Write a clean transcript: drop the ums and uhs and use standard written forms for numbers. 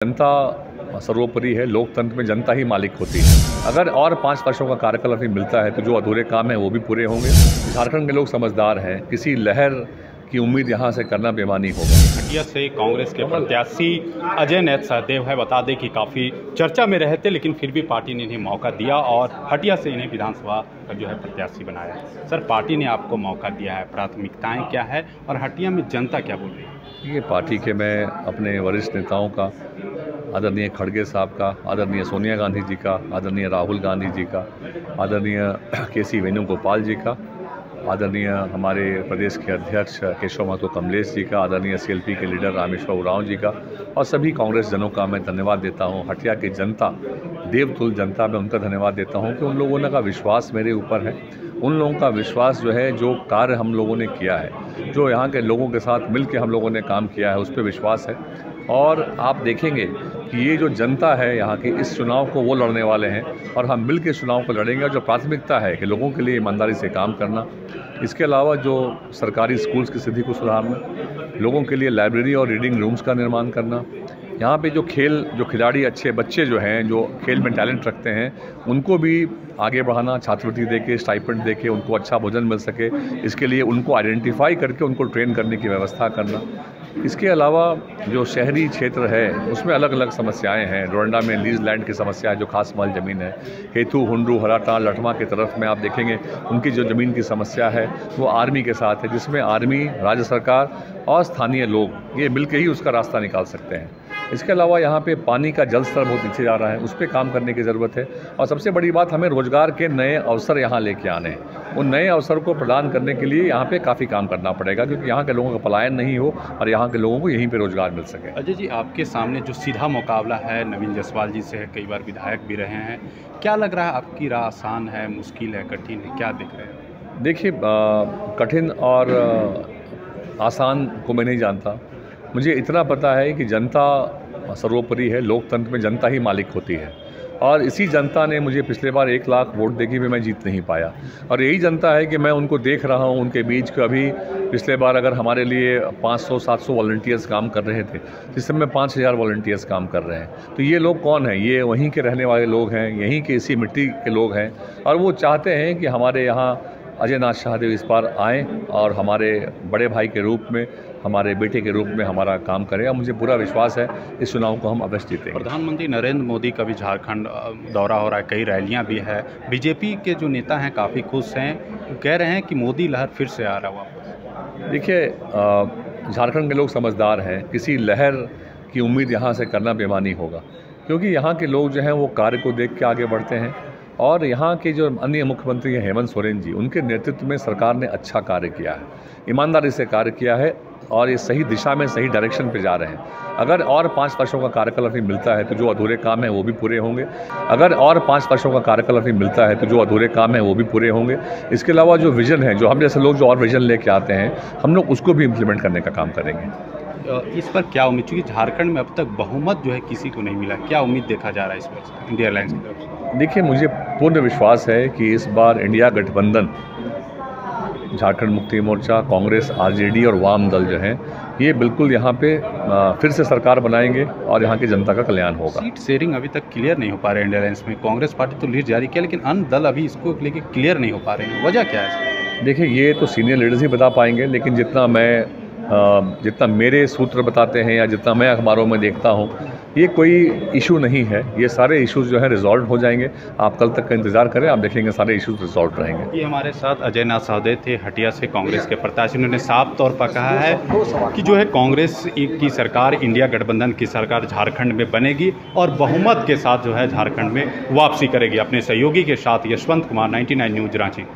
जनता सर्वोपरि है। लोकतंत्र में जनता ही मालिक होती है। अगर और 5 वर्षों का कार्यकाल अभी मिलता है तो जो अधूरे काम हैं वो भी पूरे होंगे। झारखंड के लोग समझदार हैं, किसी लहर की उम्मीद यहाँ से करना बेईमानी होगा। हटिया से कांग्रेस के प्रत्याशी अजय नैत सहदेव है। बता दें कि काफ़ी चर्चा में रहे थे, लेकिन फिर भी पार्टी ने इन्हें मौका दिया और हटिया से इन्हें विधानसभा का जो है प्रत्याशी बनाया। सर, पार्टी ने आपको मौका दिया है, प्राथमिकताएं क्या है और हटिया में जनता क्या बोल रही है? ये पार्टी के मैं अपने वरिष्ठ नेताओं का, आदरणीय खड़गे साहब का, आदरणीय सोनिया गांधी जी का, आदरणीय राहुल गांधी जी का, आदरणीय के.सी. वेणुगोपाल जी का, आदरणीय हमारे प्रदेश के अध्यक्ष केशव महतो कमलेश जी का, आदरणीय CLP के लीडर रामेश्वर उरांव जी का और सभी कांग्रेस जनों का मैं धन्यवाद देता हूं। हटिया की जनता, देवतुल्य जनता, मैं उनका धन्यवाद देता हूं कि उन लोगों का विश्वास मेरे ऊपर है। उन लोगों का विश्वास जो है, जो कार्य हम लोगों ने किया है, जो यहाँ के लोगों के साथ मिल के हम लोगों ने काम किया है, उस पर विश्वास है। और आप देखेंगे कि ये जो जनता है यहाँ की, इस चुनाव को वो लड़ने वाले हैं और हम मिल के चुनाव को लड़ेंगे। और जो प्राथमिकता है कि लोगों के लिए ईमानदारी से काम करना, इसके अलावा जो सरकारी स्कूल्स की स्थिति को सुधारना, लोगों के लिए लाइब्रेरी और रीडिंग रूम्स का निर्माण करना, यहाँ पे जो खिलाड़ी, अच्छे बच्चे जो हैं, जो खेल में टैलेंट रखते हैं, उनको भी आगे बढ़ाना, छात्रवृत्ति देके, स्टाइपेंड देके उनको अच्छा भोजन मिल सके, इसके लिए उनको आइडेंटिफाई करके उनको ट्रेन करने की व्यवस्था करना। इसके अलावा जो शहरी क्षेत्र है उसमें अलग अलग समस्याएं हैं। डोरंडा में लीज लैंड की समस्या है, जो खास माल ज़मीन है। हेतु, हुंडरू, हराटान, लठमा की तरफ में आप देखेंगे उनकी जो ज़मीन की समस्या है वो आर्मी के साथ है, जिसमें आर्मी, राज्य सरकार और स्थानीय लोग ये मिलकर ही उसका रास्ता निकाल सकते हैं। इसके अलावा यहाँ पे पानी का जल स्तर बहुत नीचे जा रहा है, उस पर काम करने की ज़रूरत है। और सबसे बड़ी बात, हमें रोज़गार के नए अवसर यहाँ लेके आने हैं। उन नए अवसर को प्रदान करने के लिए यहाँ पे काफ़ी काम करना पड़ेगा, क्योंकि यहाँ के लोगों का पलायन नहीं हो और यहाँ के लोगों को यहीं पे रोज़गार मिल सके। अजय जी, आपके सामने जो सीधा मुकाबला है नवीन जायसवाल जी से है, कई बार विधायक भी रहे हैं। क्या लग रहा है, आपकी राह आसान है, मुश्किल है, कठिन है, क्या दिख रहे हैं? देखिए, कठिन और आसान को मैं नहीं जानता। मुझे इतना पता है कि जनता सर्वोपरि है। लोकतंत्र में जनता ही मालिक होती है और इसी जनता ने मुझे पिछले बार 1 लाख वोट देके भी मैं जीत नहीं पाया। और यही जनता है कि मैं उनको देख रहा हूँ उनके बीच के। अभी पिछले बार अगर हमारे लिए 500-700 वॉलंटियर्स काम कर रहे थे, इस समय 5000 वॉलंटियर्स काम कर रहे हैं। तो ये लोग कौन हैं? ये वहीं के रहने वाले लोग हैं, यहीं के इसी मिट्टी के लोग हैं और वो चाहते हैं कि हमारे यहाँ अजय नाथ सहदेव इस बार आएँ और हमारे बड़े भाई के रूप में, हमारे बेटे के रूप में हमारा काम करेगा। मुझे पूरा विश्वास है इस चुनाव को हम अवश्य जीतेंगे। प्रधानमंत्री नरेंद्र मोदी का भी झारखंड दौरा हो रहा है, कई रैलियां भी है। बीजेपी के जो नेता हैं काफ़ी खुश हैं, वो कह रहे हैं कि मोदी लहर फिर से आ रहा वापस। देखिए, झारखंड के लोग समझदार हैं, किसी लहर की उम्मीद यहाँ से करना बेईमानी होगा, क्योंकि यहाँ के लोग जो हैं वो कार्य को देख के आगे बढ़ते हैं। और यहाँ के जो अन्य मुख्यमंत्री हैं हेमंत सोरेन जी, उनके नेतृत्व में सरकार ने अच्छा कार्य किया है, ईमानदारी से कार्य किया है और ये सही दिशा में, सही डायरेक्शन पे जा रहे हैं। अगर और 5 वर्षों का कार्यकाल अभी मिलता है तो जो अधूरे काम हैं वो भी पूरे होंगे। अगर और 5 वर्षों का कार्यकाल अभी मिलता है तो जो अधूरे काम हैं वो भी पूरे होंगे। इसके अलावा जो विज़न है, जो हम जैसे लोग जो और विज़न लेके आते हैं, हम लोग उसको भी इम्प्लीमेंट करने का काम करेंगे। इस पर क्या उम्मीद, चूँकि झारखंड में अब तक बहुमत जो है किसी को नहीं मिला, क्या उम्मीद देखा जा रहा है इस पर इंडिया अलायंस की तरफ से? देखिए, मुझे पूर्ण विश्वास है कि इस बार इंडिया गठबंधन, झारखंड मुक्ति मोर्चा, कांग्रेस, RJD और वाम दल जो हैं, ये बिल्कुल यहाँ पे फिर से सरकार बनाएंगे और यहाँ की जनता का कल्याण होगा। सीट शेयरिंग अभी तक क्लियर नहीं हो पा रहे इंडिया अलायंस में। कांग्रेस पार्टी तो लीड जारी किया, लेकिन अन्य दल अभी इसको लेके क्लियर नहीं हो पा रहे हैं। वजह क्या है? देखिए, ये तो सीनियर लीडर्स ही बता पाएंगे, लेकिन जितना मेरे सूत्र बताते हैं या जितना मैं अखबारों में देखता हूँ, ये कोई इशू नहीं है। ये सारे इश्यूज जो है रिजॉल्व हो जाएंगे। आप कल तक का इंतजार करें, आप देखेंगे सारे इश्यूज रिजॉल्व रहेंगे। ये हमारे साथ अजय नाथ सहदेव थे, हटिया से कांग्रेस के प्रत्याशी। उन्होंने साफ तौर पर कहा है कि जो है कांग्रेस की सरकार, इंडिया गठबंधन की सरकार झारखंड में बनेगी और बहुमत के साथ जो है झारखंड में वापसी करेगी। अपने सहयोगी के साथ यशवंत कुमार, 99 न्यूज़, रांची।